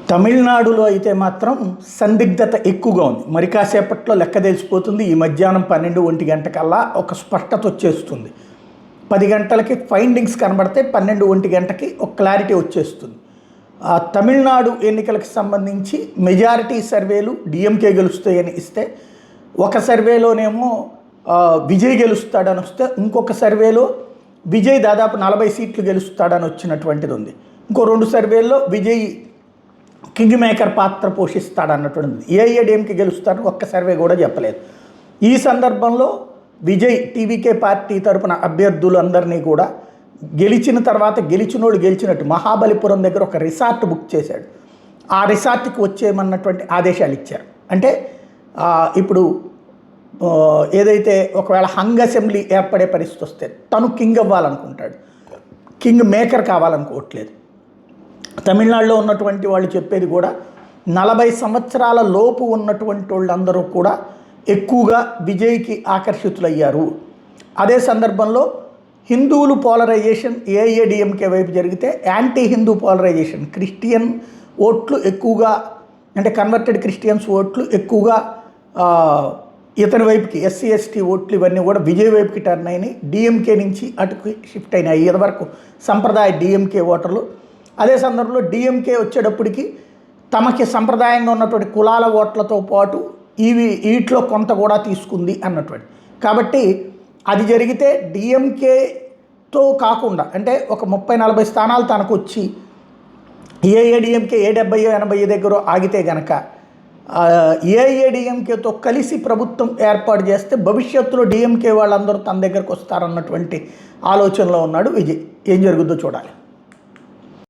తమిళనాడులో అయితే మాత్రం సందిగ్ధత ఎక్కువగా ఉంది. మరి కాసేపట్లో లెక్క తెలిసిపోతుంది. ఈ మధ్యాహ్నం 12-1 గంటకల్లా ఒక స్పష్టత వచ్చేస్తుంది. 10 గంటలకి ఫైండింగ్స్ కనబడితే 12-1 గంటకి ఒక క్లారిటీ వచ్చేస్తుంది. తమిళనాడు ఎన్నికలకు సంబంధించి మెజారిటీ సర్వేలు డిఎంకే గెలుస్తాయని ఇస్తే, ఒక సర్వేలోనేమో విజయ్ గెలుస్తాడని వస్తే, ఇంకొక సర్వేలో విజయ్ దాదాపు 40 సీట్లు గెలుస్తాడని వచ్చినటువంటిది ఉంది. ఇంకో 2 సర్వేల్లో విజయ్ కింగ్ మేకర్ పాత్ర పోషిస్తాడన్నటువంటిది. ఏఐఏడిఎంకి గెలుస్తారని ఒక్క సర్వే కూడా చెప్పలేదు. ఈ సందర్భంలో విజయ్ టీవీకే పార్టీ తరపున అభ్యర్థులందరినీ కూడా గెలిచిన తర్వాత గెలిచినోడు గెలిచినట్టు మహాబలిపురం దగ్గర ఒక రిసార్ట్ బుక్ చేశాడు. ఆ రిసార్ట్కి వచ్చేయమన్నటువంటి ఆదేశాలు ఇచ్చారు. అంటే ఇప్పుడు ఏదైతే ఒకవేళ హంగ్ అసెంబ్లీ ఏర్పడే పరిస్థితి వస్తే తను కింగ్ అవ్వాలనుకుంటాడు, కింగ్ మేకర్ కావాలనుకోవట్లేదు. తమిళనాడులో ఉన్నటువంటి వాళ్ళు చెప్పేది కూడా 40 సంవత్సరాల లోపు ఉన్నటువంటి వాళ్ళందరూ కూడా ఎక్కువగా విజయ్కి ఆకర్షితులయ్యారు. అదే సందర్భంలో హిందువులు పోలరైజేషన్ ఏఐఏడిఎంకే వైపు జరిగితే యాంటీ హిందూ పోలరైజేషన్, క్రిస్టియన్ ఓట్లు ఎక్కువగా, అంటే కన్వర్టెడ్ క్రిస్టియన్స్ ఓట్లు ఎక్కువగా ఇతని వైపుకి, ఎస్సీ ఎస్టీ ఓట్లు ఇవన్నీ కూడా విజయ్ వైపుకి టర్న్ అయినాయి. డిఎంకే నుంచి అటుకు షిఫ్ట్ అయినాయి ఇదివరకు సంప్రదాయ డిఎంకే ఓటర్లు. అదే సందర్భంలో డిఎంకే వచ్చేటప్పటికి తమకి సంప్రదాయంగా ఉన్నటువంటి కులాల ఓట్లతో పాటు వీటిలో కొంత కూడా తీసుకుంది అన్నటువంటి. కాబట్టి అది జరిగితే డిఎంకేతో కాకుండా, అంటే ఒక 30-40 స్థానాలు తనకు వచ్చి ఏఐఏడిఎంకే 70-80 దగ్గర ఆగితే గనక ఏఐఏడిఎంకేతో కలిసి ప్రభుత్వం ఏర్పాటు చేస్తే భవిష్యత్తులో డిఎంకే వాళ్ళందరూ తన దగ్గరకు వస్తారన్నటువంటి ఆలోచనలో ఉన్నాడు విజయ్. ఏం జరుగుద్దో చూడాలి.